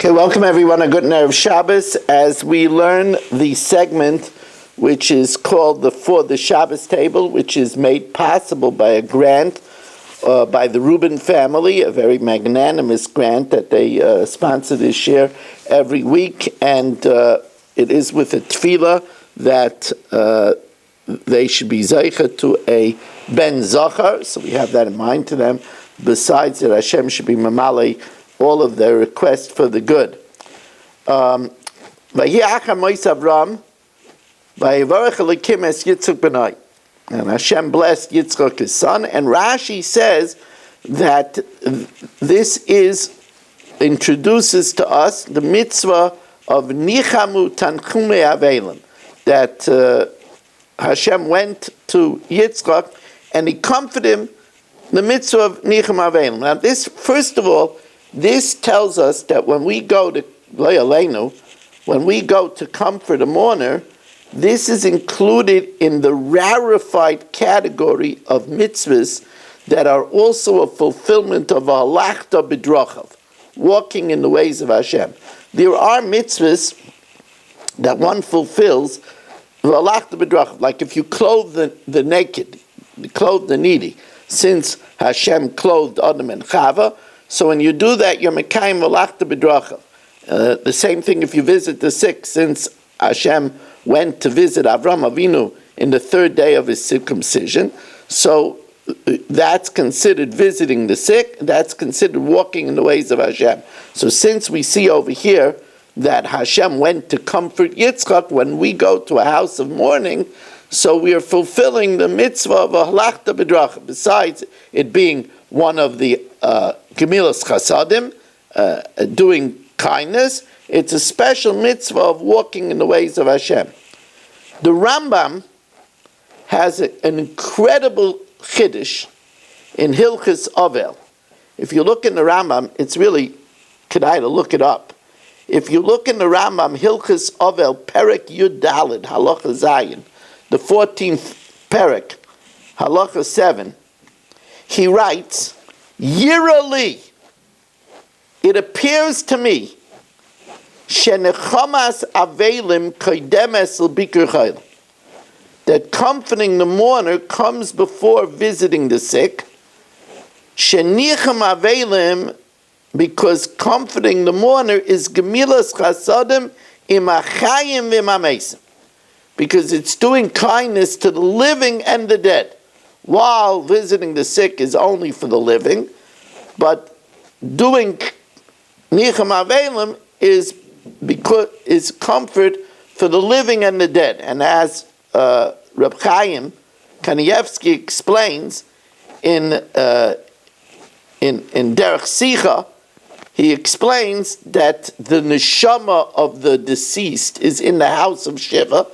Okay, welcome everyone. A good night of Shabbos as we learn the segment which is called the Shabbos table, which is made possible by a grant by the Rubin family, a very magnanimous grant that they sponsor this year every week, and it is with a tefillah that they should be zeicha to a ben zachar, so we have that in mind to them. Besides that, Hashem should be mamale all of their requests for the good. And Hashem blessed Yitzchak his son, and Rashi says that this introduces to us the mitzvah of Nichamu Tanchume Avelim, that Hashem went to Yitzchak and he comforted him, the mitzvah of Nicham Avelim. Now this, first of all, this tells us that when we go to comfort a mourner, this is included in the rarefied category of mitzvahs that are also a fulfillment of halachta b'drachav, walking in the ways of Hashem. There are mitzvahs that one fulfills halachta b'drachav, like if you clothe the naked, clothe the needy, since Hashem clothed Adam and Chava. So when you do that, you're mekayim halachta b'drachav. The same thing if you visit the sick, since Hashem went to visit Avram Avinu in the third day of his circumcision. So that's considered visiting the sick, that's considered walking in the ways of Hashem. So since we see over here that Hashem went to comfort Yitzchak, when we go to a house of mourning, so we are fulfilling the mitzvah of halachta b'drachav, besides it being one of the gemilas chasadim, doing kindness. It's a special mitzvah of walking in the ways of Hashem. The Rambam has an incredible chiddush in Hilchis Avel. If you look in the Rambam, it's really kedai to look it up. If you look in the Rambam, Hilchis Avel, Perek Yud Daled, Halacha Zayin, the 14th Perek, Halacha 7, he writes, Yirali, it appears to me, shenechamas avelim koidemes l'bikur chayil, that comforting the mourner comes before visiting the sick. Shenicham avelim, because comforting the mourner is gemilas chasadim imachayim v'mamesim, because it's doing kindness to the living and the dead, while visiting the sick is only for the living, but doing Nicham Avelim is comfort for the living and the dead. And as Reb Chaim Kanievsky explains in Derech Sicha, he explains that the neshama of the deceased is in the house of Shiva.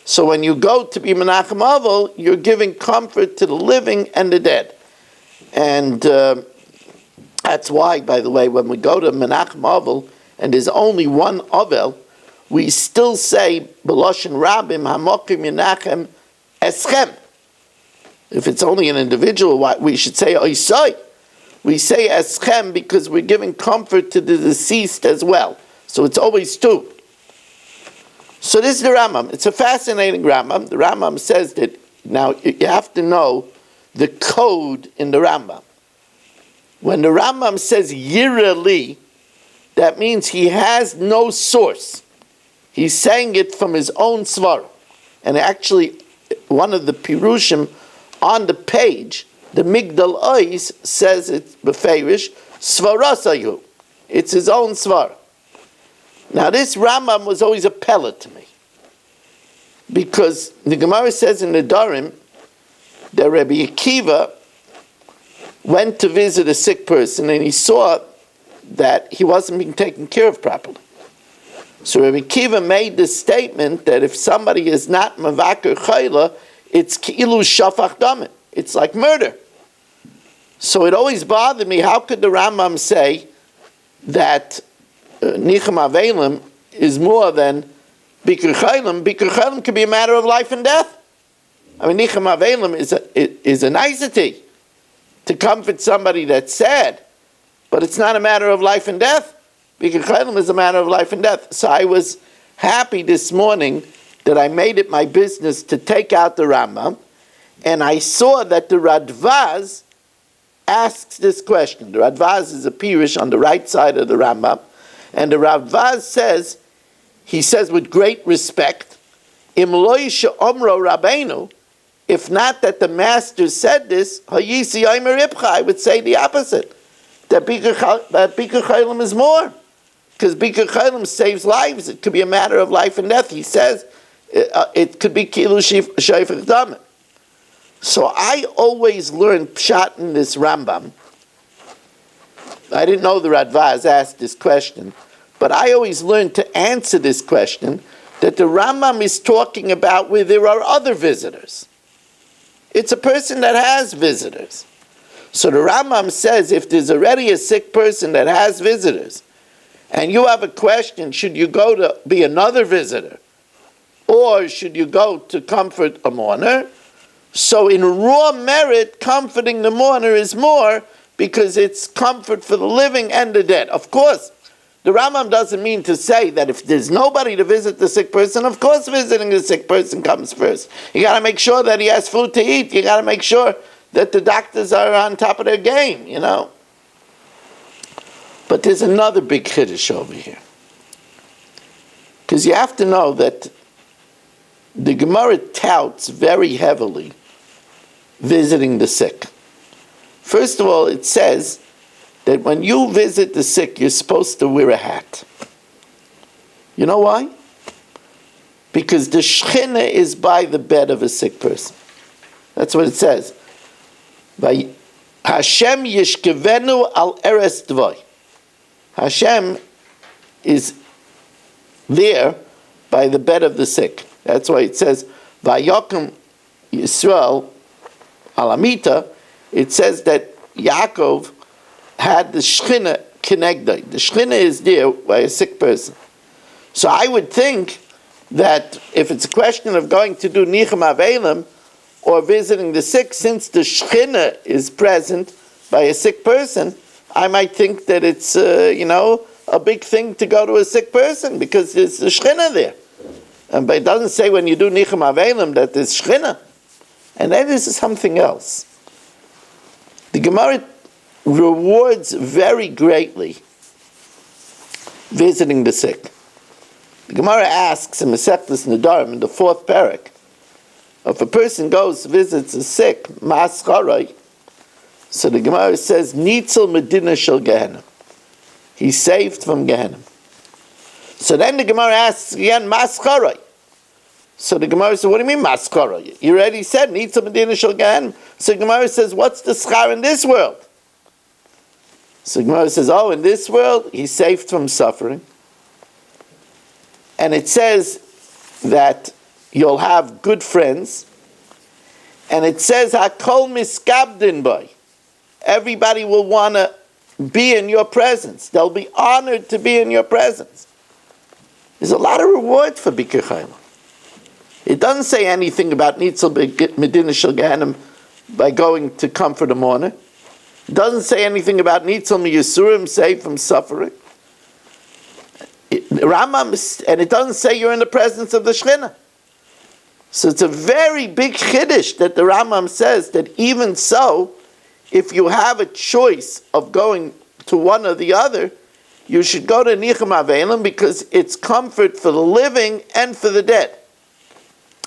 So when you go to be Menachem Avel, you're giving comfort to the living and the dead. And that's why, by the way, when we go to Menachem Avel and there's only one Avel, we still say B'loshen Rabim Hamokim Yenachem Eschem. If it's only an individual, we should say Oisai. We say Eschem because we're giving comfort to the deceased as well. So it's always two. So this is the Rambam. It's a fascinating Rambam. The Rambam says that, now you have to know the code in the Rambam. When the Rambam says Yirali, that means he has no source. He's saying it from his own svar. And actually, one of the Pirushim on the page, the Migdal Ois, says it's Beferish, Svarasayu. It's his own svar. Now this Rambam was always a pellet to me, because the Gemara says in the Darim that Rabbi Akiva went to visit a sick person and he saw that he wasn't being taken care of properly. So Rabbi Akiva made the statement that if somebody is not mavaker chayla, it's ki'ilu shafach damin. It's like murder. So it always bothered me, how could the Rambam say that Nicham Avelim is more than Bikur Chaylim? Bikur Chaylim could be a matter of life and death. I mean, Nicham Avelim is a nicety to comfort somebody that's sad, but it's not a matter of life and death. Bikur Chaylim is a matter of life and death. So I was happy this morning that I made it my business to take out the Rambam, and I saw that the Radvaz asks this question. The Radvaz is a Pirish on the right side of the Rambam, and the Radvaz says, he says with great respect, Im lo omro Rabbeinu, if not that the master said this, Hayisi Yomer Ibcha, I would say the opposite, that Bikur Chaylim is more, because Bikur Chaylim saves lives. It could be a matter of life and death. He says it could be Kilu Shayfach Damim. So I always learned Pshat in this Rambam. I didn't know the Radvaz asked this question, but I always learned to answer this question that the Rambam is talking about where there are other visitors. It's a person that has visitors. So the Rambam says if there's already a sick person that has visitors, and you have a question, should you go to be another visitor, or should you go to comfort a mourner? So in raw merit, comforting the mourner is more because it's comfort for the living and the dead. Of course, the Rambam doesn't mean to say that if there's nobody to visit the sick person, of course visiting the sick person comes first. You got to make sure that he has food to eat. You got to make sure that the doctors are on top of their game, you know. But there's another big chiddush over here. Because you have to know that the Gemara touts very heavily visiting the sick. First of all, it says that when you visit the sick, you're supposed to wear a hat. You know why? Because the Shechina is by the bed of a sick person. That's what it says. By Hashem yishkevenu al eres dvoy. Hashem is there by the bed of the sick. That's why it says, Vayokim Yisrael Alamita. It says that Yaakov had the Shechina Kenegdai. The Shechina is there by a sick person. So I would think that if it's a question of going to do Nichem Avelim or visiting the sick, since the Shechina is present by a sick person, I might think that it's, a big thing to go to a sick person because there's the Shechina there. But it doesn't say when you do Nichem Avelim that there's Shechina. And that is something else. The Gemara rewards very greatly visiting the sick. The Gemara asks in Masechtas Nedarim, in the 4th parak, if a person goes, visits a sick, Mas Charai, so the Gemara says, Nitzel Medina Shel Gehenna. He's saved from Gehenna. So then the Gemara asks again, Mas Charai. So the Gemara says, what do you mean Mas Charai? You already said, Nitzel Medina Shel Gehenna. So the Gemara says, what's the schar in this world? So the Gemara says, in this world, he's saved from suffering. And it says that you'll have good friends. And it says, Hakol miskabdin boy. Everybody will want to be in your presence. They'll be honored to be in your presence. There's a lot of reward for Bikur Chaylim. It doesn't say anything about Nitzel Medina Shel Gehenna by going to comfort a mourner. It doesn't say anything about Nitzel Miyasurim, saved from suffering. And it doesn't say you're in the presence of the Shechina. So it's a very big chiddush that the Rambam says that even so, if you have a choice of going to one or the other, you should go to Nichem Avelim because it's comfort for the living and for the dead.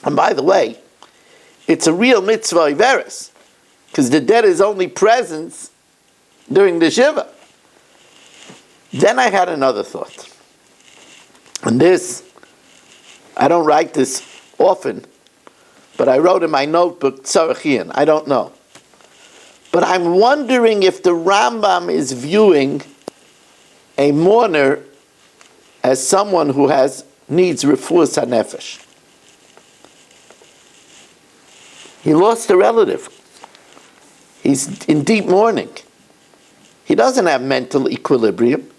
And by the way, it's a real mitzvah iveris, because the dead is only presence during the Shiva. Then I had another thought. And this, I don't write this often, but I wrote in my notebook, Tzarachian, I don't know. But I'm wondering if the Rambam is viewing a mourner as someone who needs refuas hanefesh. He lost a relative. He's in deep mourning. He doesn't have mental equilibrium.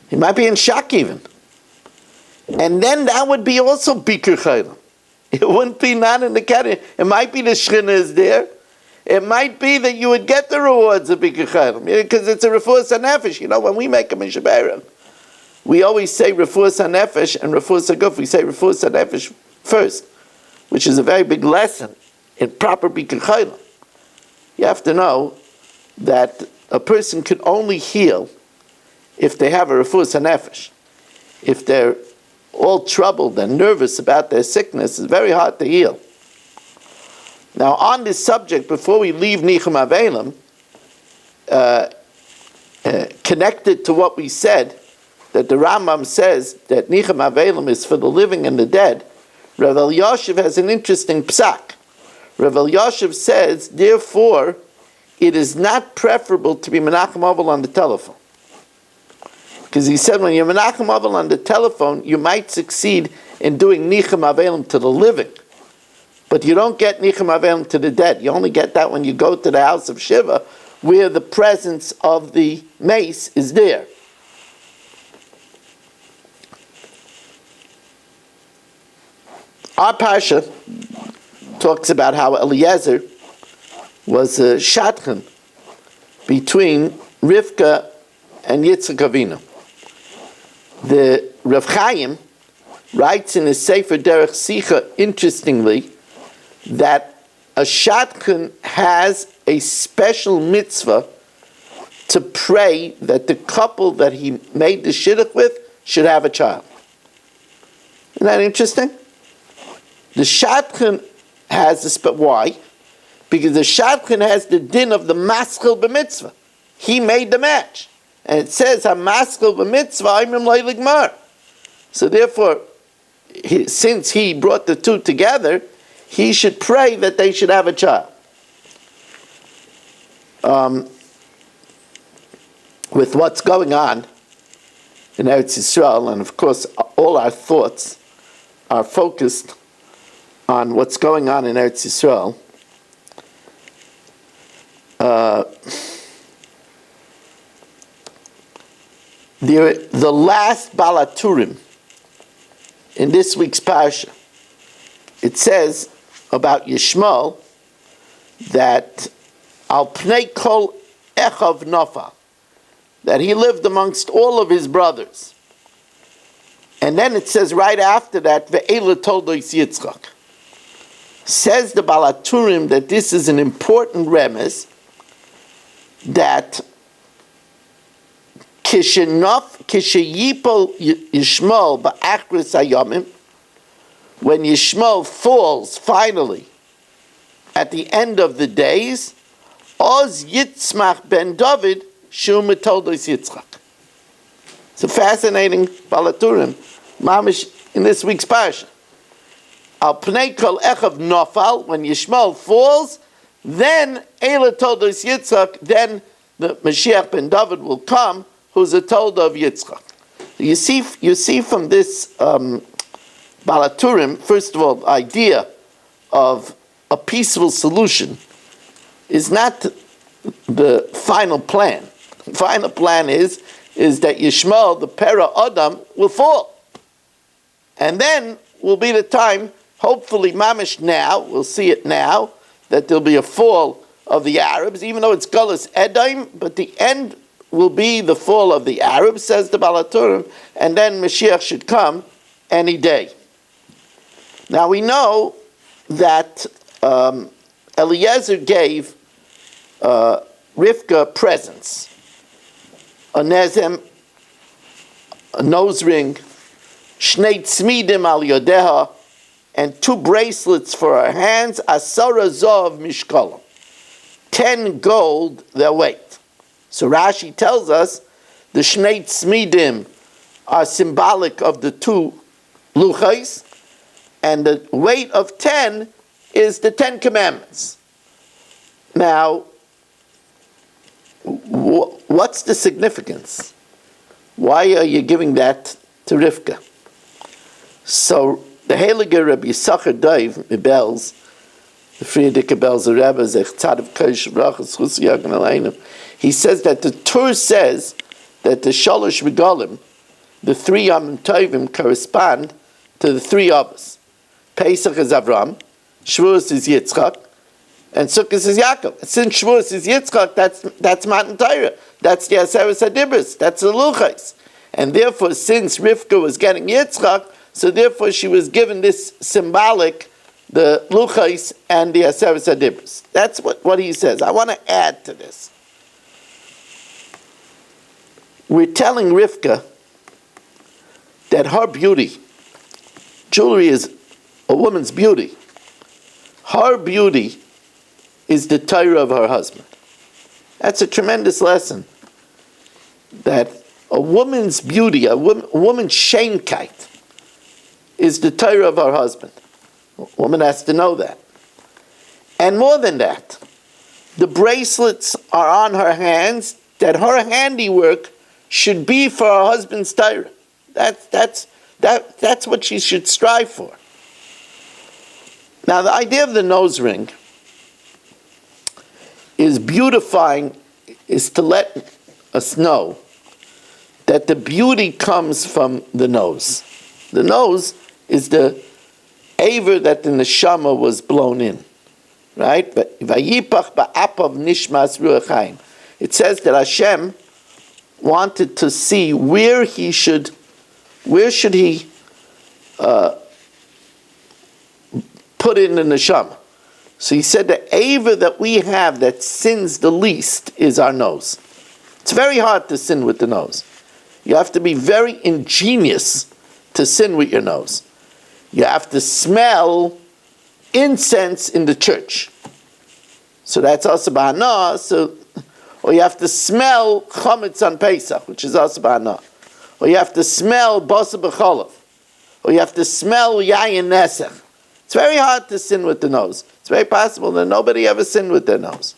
He might be in shock even. And then that would be also Bikur Chaylim. It wouldn't be not in the category. It might be the Shechina is there. it might be that you would get the rewards of Bikur Chaylim, because it's a refuas hanefesh. When we make a mishaberach, we always say refuas hanefesh and refuas haguf. We say refuas hanefesh first, which is a very big lesson in proper Bikur Chaylim. You have to know that a person can only heal if they have a refuas hanefesh. If they're all troubled and nervous about their sickness, it's very hard to heal. Now, on this subject, before we leave Nichum Avelim, connected to what we said, that the Rambam says that Nichum Avelim is for the living and the dead, Rav Elyashiv has an interesting psak. Rav Elyashiv says, therefore, it is not preferable to be Menachem Avel on the telephone. Because he said when you're Menachem Avel on the telephone, you might succeed in doing Nichum Avelim to the living. But you don't get Nichum Avelim to the dead. You only get that when you go to the house of Shiva, where the presence of the mace is there. Our Pasha talks about how Eliezer was a shadchan between Rivka and Yitzchak Avinu. The Rav Chaim writes in his Sefer Derech Sicha, interestingly, that a shadchan has a special mitzvah to pray that the couple that he made the shidduch with should have a child. Isn't that interesting? The shadchan has why? Because the shadchan has the din of the maskil b'mitzvah. He made the match. And it says, ha-maskil b'mitzvah imrim leilig mar. So therefore, since he brought the two together, he should pray that they should have a child. With what's going on in Eretz Yisrael, and of course all our thoughts are focused on what's going on in Eretz Yisrael, the last Balaturim in this week's parsha, it says about Yishmael that al pnei kol echav nafal, that he lived amongst all of his brothers. And then it says right after that, ve'ela toldos Yitzchak. Says the Balaturim that this is an important remes, that kishayipol Yishmael ba'achris hayomim, when Yishmael falls finally at the end of the days, Oz Yitzmach ben David shu metoldos Yitzchak. It's a fascinating Balaturim, mamish in this week's parsha. Al pnei kol echav nofal, when Yishmael falls, then Eila toldos Yitzchak, then the Mashiach ben David will come, who's a tolda of Yitzchak. You see from this Balaturim, first of all, the idea of a peaceful solution is not the final plan. The final plan is that Yishmael, the Pera Adam, will fall. And then will be the time, hopefully mamish now, we'll see it now, that there'll be a fall of the Arabs, even though it's Gullus Edom, but the end will be the fall of the Arabs, says the Balaturim, and then Mashiach should come any day. Now we know that Eliezer gave Rivka presents, a nezem, a nose ring, shnei tzmidim al yodeha, and 2 bracelets for her hands, asara zov mishkalam, 10 gold their weight. So Rashi tells us the shnei tzmidim are symbolic of the 2 luchais, and the weight of 10 is the 10 commandments. Now, what's the significance? Why are you giving that to Rivka? So the Heilige Rabbi Yisachar Dov Mibel's, the Friedrich Bel's Rebbe, he says that the Torah says that the Shalosh Regalim, the 3 Yom Tovim, correspond to the 3 Avos. Pesach is Avram, Shavuos is Yitzchak, and Sukkot is Yaakov. Since Shavuos is Yitzchak, that's Matan Torah. That's the Aseres HaDibros. That's the Luchos. And therefore, since Rivka was getting Yitzchak, so therefore she was given this symbolic, the Luchos and the Aseres HaDibros. That's what he says. I want to add to this. We're telling Rivka that her beauty, jewelry is a woman's beauty. Her beauty is the Torah of her husband. That's a tremendous lesson. That a woman's beauty, a woman's shenkeit, is the Torah of her husband. A woman has to know that. And more than that, the bracelets are on her hands, that her handiwork should be for her husband's Torah. That's what she should strive for. Now, the idea of the nose ring is beautifying, is to let us know that the beauty comes from the nose. The nose is the aver that the neshama was blown in, right? But vayipach ba'apav nishmas ruach chaim. It says that Hashem wanted to see where should he put in the neshama. So he said the aver that we have that sins the least is our nose. It's very hard to sin with the nose. You have to be very ingenious to sin with your nose. You have to smell incense in the church. So that's also b'hana. Or you have to smell chametz on Pesach, which is also b'hana. Or you have to smell basa b'cholav. Or you have to smell yayin nesech. It's very hard to sin with the nose. It's very possible that nobody ever sinned with their nose.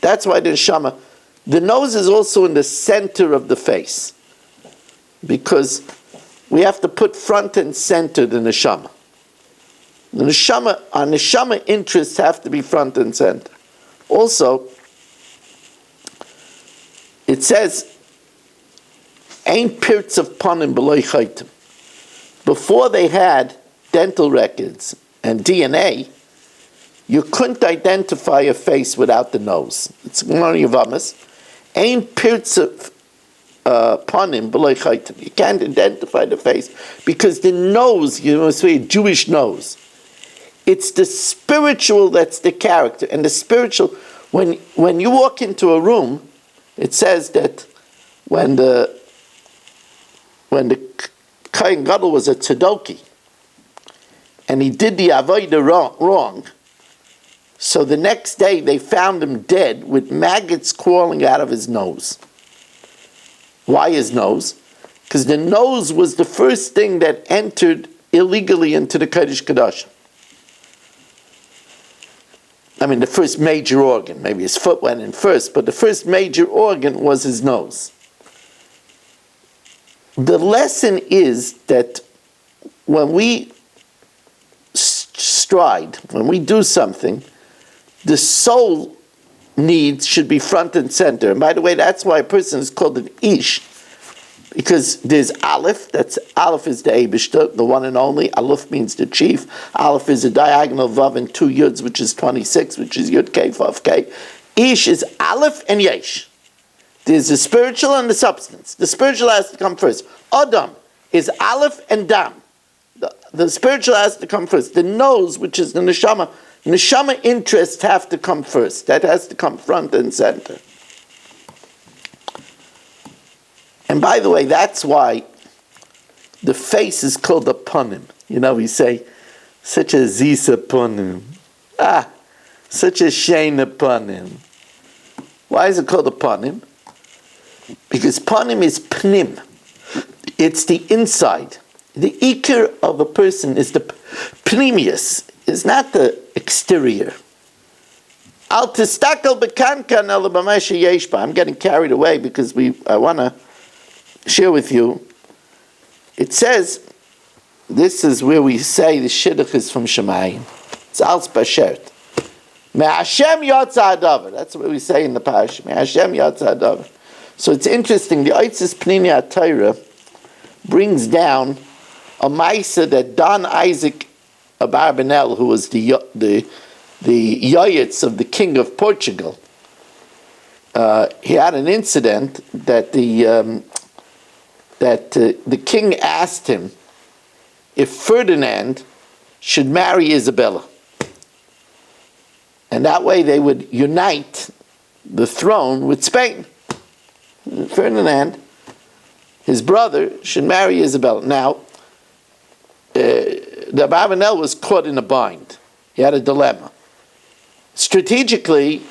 That's why the nose is also in the center of the face. Because we have to put front and center the neshama. Our neshama interests have to be front and center. Also, it says, "Ain't pirts of panim b'loy chaytim." Before they had dental records and DNA, you couldn't identify a face without the nose. It's one of Yavamas. Ain't pirts of panim b'loy chaytim. You can't identify the face because the nose, you must say, a Jewish nose. It's the spiritual that's the character, and the spiritual. When you walk into a room, it says that when the Kohen Gadol was a tzedaki, and he did the avodah wrong, so the next day they found him dead with maggots crawling out of his nose. Why his nose? Because the nose was the first thing that entered illegally into the Kodesh Kodashim. I mean, the first major organ. Maybe his foot went in first, but the first major organ was his nose. The lesson is that when we stride, when we do something, the soul needs should be front and center. And by the way, that's why a person is called an ish, because there's Aleph. Aleph is the Eibishter, the one and only. Aleph means the chief. Aleph is a diagonal vav and two yuds, which is 26, which is yud k vav k. Ish is Aleph and yesh. There's the spiritual and the substance. The spiritual has to come first. Adam is Aleph and Dam. The spiritual has to come first. The nose, which is the neshama. Neshama interests have to come first. That has to come front and center. And by the way, that's why the face is called a panim. You know, we say, such a zisa panim. Such a sheina panim. Why is it called a panim? Because panim is pnim. It's the inside. The ikir of a person is the pnimius. It's not the exterior. Al tistakel bekankan el b'masha yeshba. I'm getting carried away because I want to share with you. It says, this is where we say the shidduch is from Shemayim. It's als bashert. Me'ashem yotza hadavar. That's what we say in the parasha. Me'ashem yotza hadavar. So it's interesting. The Eitzes Pnimi HaTorah brings down a Maisa that Don Isaac Abarbanel, who was the the Yoyitz of the king of Portugal, he had an incident that the king asked him if Ferdinand should marry Isabella. And that way they would unite the throne with Spain. Ferdinand, his brother, should marry Isabella. Now, the Abarbanel was caught in a bind. He had a dilemma. Strategically,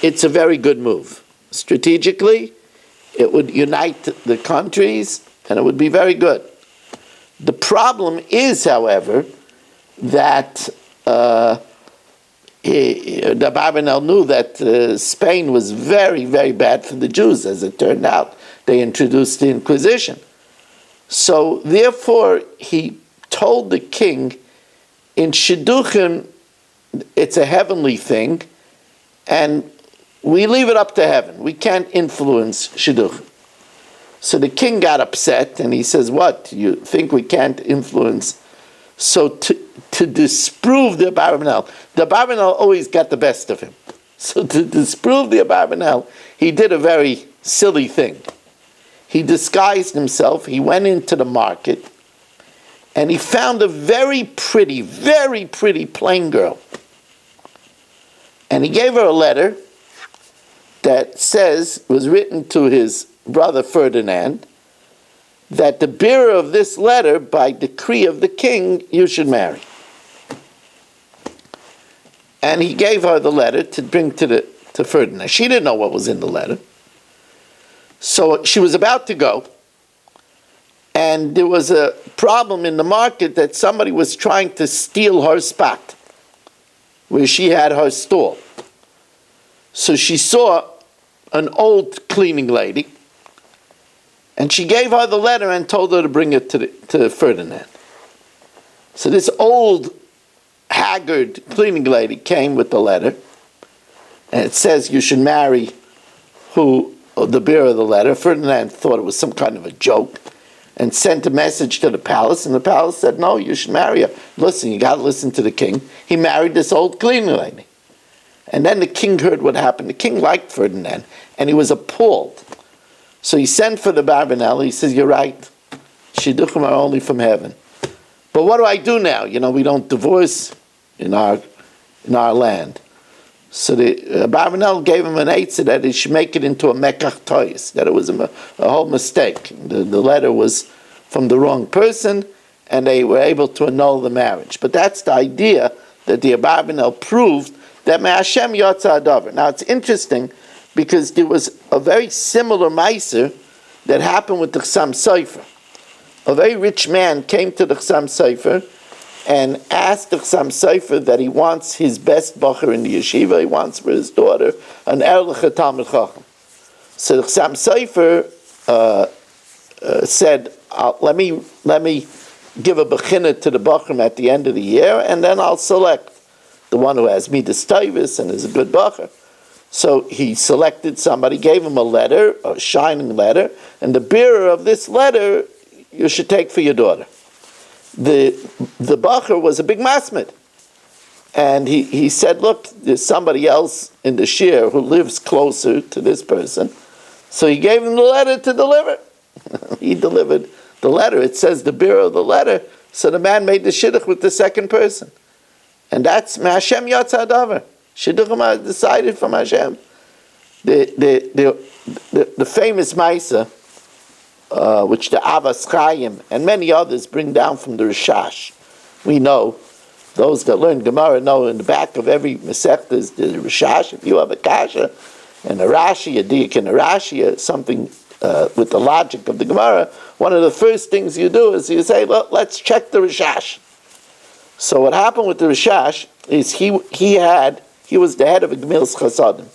it's a very good move. Strategically, it would unite the countries, and it would be very good. The problem is, however, that the Abarbanel knew that Spain was very, very bad for the Jews. As it turned out, they introduced the Inquisition. So, therefore, he told the king, in Shidduchim, it's a heavenly thing, and we leave it up to heaven. We can't influence Shidduchim. So the king got upset, and he says, what, you think we can't influence? So to disprove the Abarbanel always got the best of him. So to disprove the Abarbanel, he did a very silly thing. He disguised himself, he went into the market, and he found a very pretty plain girl. And he gave her a letter that was written to his brother Ferdinand, that the bearer of this letter, by decree of the king, you should marry. And he gave her the letter to bring to Ferdinand. She didn't know what was in the letter. So she was about to go, and there was a problem in the market that somebody was trying to steal her spot, where she had her stall. So she saw an old cleaning lady, and she gave her the letter and told her to bring it to Ferdinand. So this old, haggard cleaning lady came with the letter, and it says you should marry the bearer of the letter. Ferdinand thought it was some kind of a joke, and sent a message to the palace, and the palace said, no, you should marry her. Listen, you got to listen to the king. He married this old cleaning lady. And then the king heard what happened. The king liked Ferdinand, and he was appalled. So he sent for the Abarbanel. He says, you're right. Shidduchim are only from heaven. But what do I do now? We don't divorce in our land. So the Abarbanel gave him an eitzah that he should make it into a mekach tois, that it was a whole mistake. The letter was from the wrong person, and they were able to annul the marriage. But that's the idea that the Abarbanel proved that me'Hashem yotza hadavar. Now it's interesting, because there was a very similar meiser that happened with the Chassam Sofer. A very rich man came to the Chassam Sofer and asked the Chassam Sofer that he wants his best bacher in the yeshiva. He wants for his daughter an erliche Talmid Chacham. So the Chassam Sofer said, let me give a bechina to the bacher at the end of the year, and then I'll select the one who has midas taivus and is a good bacher. So he selected somebody, gave him a letter, a shining letter, and the bearer of this letter you should take for your daughter. The bacher was a big masmid. And he said, look, there's somebody else in the shir who lives closer to this person. So he gave him the letter to deliver. He delivered the letter. It says the bearer of the letter. So the man made the shidduch with the second person. And that's Hashem Yatza Hadavar. Shidduchim are decided from Hashem. The famous Maisa, which the Avas Chaim and many others bring down from the Rishash. We know, those that learn Gemara know, in the back of every Masechta is the Rishash. If you have a kasha and a Rashi, a diak and a Rashi, something with the logic of the Gemara, one of the first things you do is you say, well, let's check the Rishash. So what happened with the Rishash is he was the head of a Gemilas Chasadim.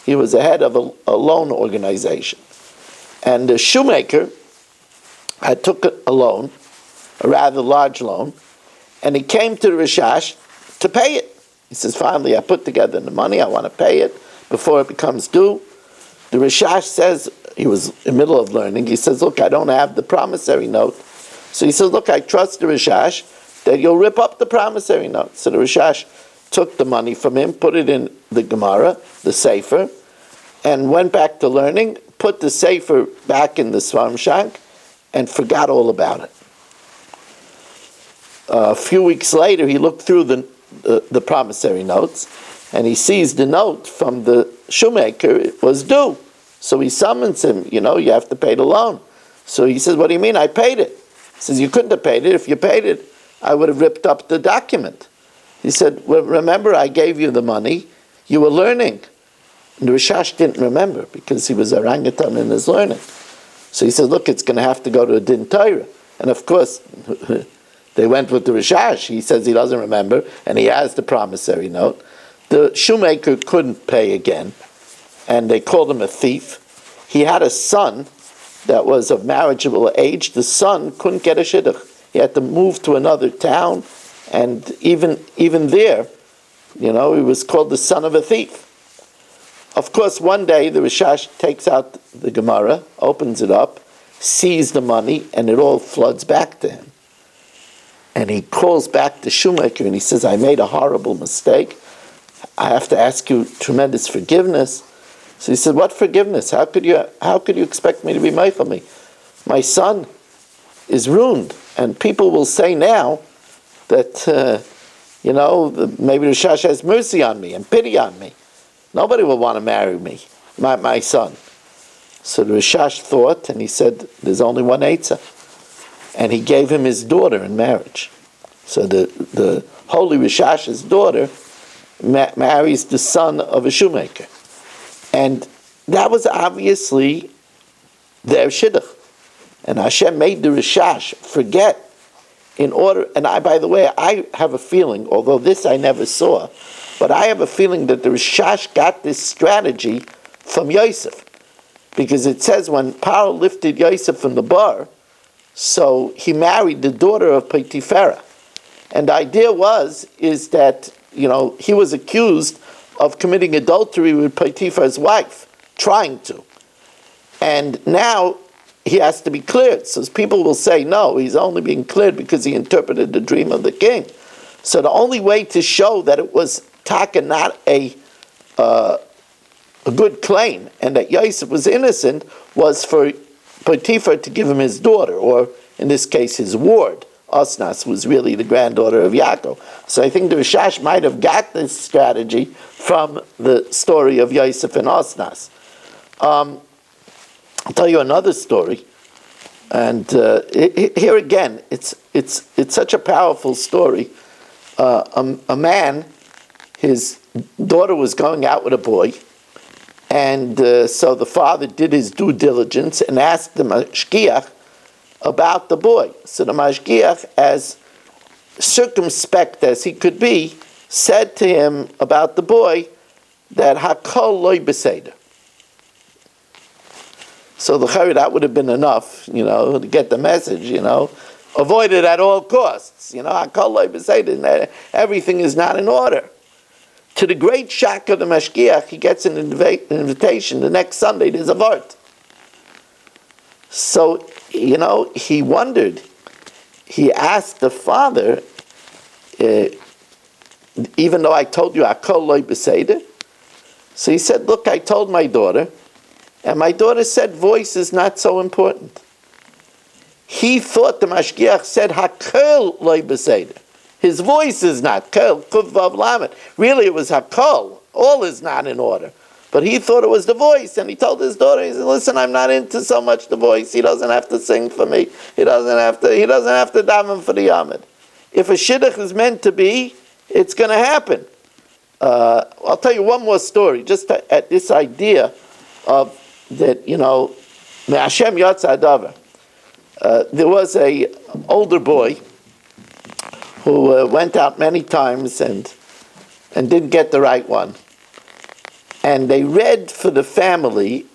He was the head of a loan organization. And the shoemaker had took a loan, a rather large loan, and he came to the Rishash to pay it. He says, finally, I put together the money, I want to pay it before it becomes due. The Rishash says, he was in the middle of learning, he says, look, I don't have the promissory note. So he says, look, I trust the Rishash that you'll rip up the promissory note. So the Rishash took the money from him, put it in the Gemara, the Sefer, and went back to learning, put the Sefer back in the Svarim Shank, and forgot all about it. A few weeks later, he looked through the promissory notes, and he sees the note from the shoemaker. It was due. So he summons him, you have to pay the loan. So he says, what do you mean? I paid it. He says, you couldn't have paid it. If you paid it, I would have ripped up the document. He said, well, remember, I gave you the money. You were learning. And the Rishash didn't remember because he was orangutan in his learning. So he said, look, it's going to have to go to a din Torah. And of course, they went with the Rishash. He says he doesn't remember, and he has the promissory note. The shoemaker couldn't pay again, and they called him a thief. He had a son that was of marriageable age. The son couldn't get a shidduch. He had to move to another town, and even there, he was called the son of a thief. Of course, one day the Rishash takes out the Gemara, opens it up, sees the money, and it all floods back to him. And he calls back the shoemaker and he says, I made a horrible mistake. I have to ask you tremendous forgiveness. So he said, what forgiveness? How could you expect me to be meichel me? My son is ruined, and people will say now that maybe Rishash has mercy on me and pity on me. Nobody will want to marry me, my son. So the Rishash thought, and he said, there's only one Eitzah. And he gave him his daughter in marriage. So the holy Rishash's daughter marries the son of a shoemaker. And that was obviously their shidduch. And Hashem made the Rishash forget in order, and by the way, I have a feeling, although this I never saw, but I have a feeling that the Rishash got this strategy from Yosef. Because it says when Paro lifted Yosef from the bar, so he married the daughter of Potiphera. And the idea is that, he was accused of committing adultery with Potiphar's wife, trying to. And now he has to be cleared. So people will say, no, he's only being cleared because he interpreted the dream of the king. So the only way to show that it was taka, not a good claim, and that Yosef was innocent, was for Potiphar to give him his daughter, or in this case his ward. Osnas was really the granddaughter of Yaakov. So I think the Rishash might have got this strategy from the story of Yosef and Osnas. I'll tell you another story, and here again, it's such a powerful story. A man, his daughter was going out with a boy, and so the father did his due diligence and asked the mashgiach about the boy. So the mashgiach, as circumspect as he could be, said to him about the boy that hakol loy beseder. So that would have been enough, to get the message, Avoid it at all costs, hakol loy beseder. Everything is not in order. To the great shock of the mashgiach, he gets an invitation the next Sunday. There's a vart. So, he wondered. He asked the father, even though I told you hakol loy beseder. So he said, look, I told my daughter, and my daughter said voice is not so important. He thought the mashgiach said hakol loy beseder. His voice is not kol, kuv vav lamed. Really, it was hakol. All is not in order. But he thought it was the voice, and he told his daughter, he said, listen, I'm not into so much the voice. He doesn't have to sing for me. He doesn't have to daven for the Yamid. If a shidduch is meant to be, it's going to happen. I'll tell you one more story, just at this idea of that, Me'ashem Yatza Davar. There was a older boy who went out many times and didn't get the right one. And they read for the family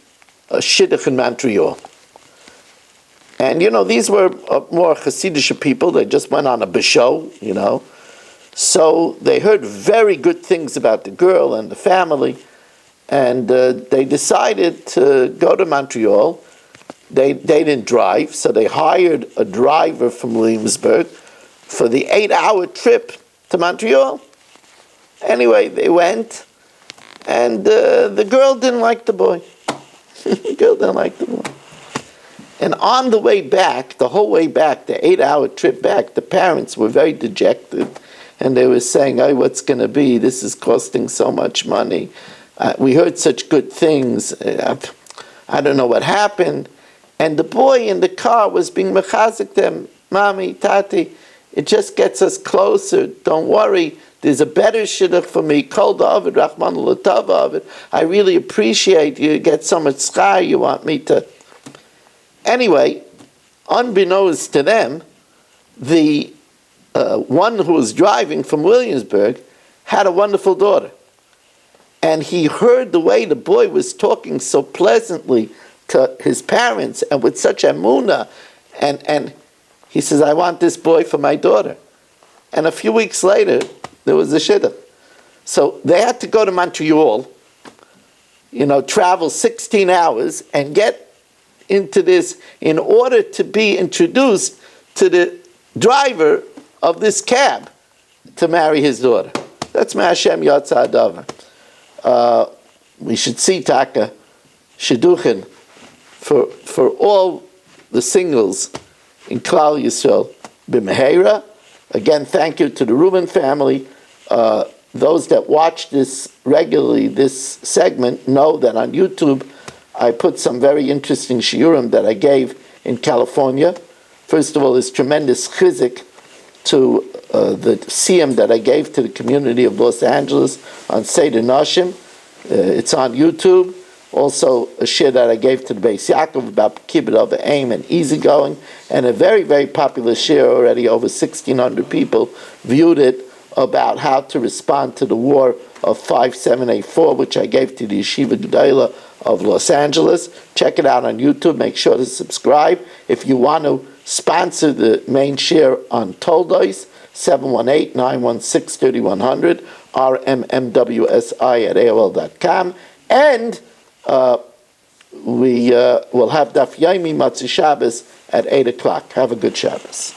a shidduch in Montreal. And, these were more Hasidic people. They just went on a basho, So they heard very good things about the girl and the family. And they decided to go to Montreal. They didn't drive, so they hired a driver from Williamsburg for the 8-hour trip to Montreal. Anyway, they went, and the girl didn't like the boy. The girl didn't like the boy. And on the way back, the whole way back, the 8-hour trip back, the parents were very dejected. And they were saying, "Oh, what's going to be? This is costing so much money. We heard such good things. I don't know what happened." And the boy in the car was being mechazik them. "Mommy, Tati, it just gets us closer. Don't worry. There's a better shidduch for me. Kol David, Rahman L'Tov David. I really appreciate you. Get so much schar. You want me to..." Anyway, unbeknownst to them, the one who was driving from Williamsburg had a wonderful daughter. And he heard the way the boy was talking so pleasantly to his parents and with such emunah. And he says, "I want this boy for my daughter." And a few weeks later, there was a shidduch. So they had to go to Montreal, travel 16 hours and get into this in order to be introduced to the driver of this cab to marry his daughter. That's Ma'ashem Yatsa Adavar. We should see Taka Shidduchin for all the singles in Klal Yisrael B'Meheira. Again, thank you to the Reuben family. Those that watch this regularly, this segment, know that on YouTube I put some very interesting shiurim that I gave in California. First of all, it's tremendous chizik to the siyum that I gave to the community of Los Angeles on Seder Nashim. It's on YouTube. Also, a shir that I gave to the Beis Yaakov about kibbut of aim and easygoing, and a very, very popular shir, already over 1,600 people viewed it, about how to respond to the war of 5784, which I gave to the Yeshiva Gedolah of Los Angeles. Check it out on YouTube. Make sure to subscribe. If you want to sponsor the main share on Toldos, 718-916-3100, rmmwsi@aol.com. And we will have Daf Yomi Matzah Shabbos at 8 o'clock. Have a good Shabbos.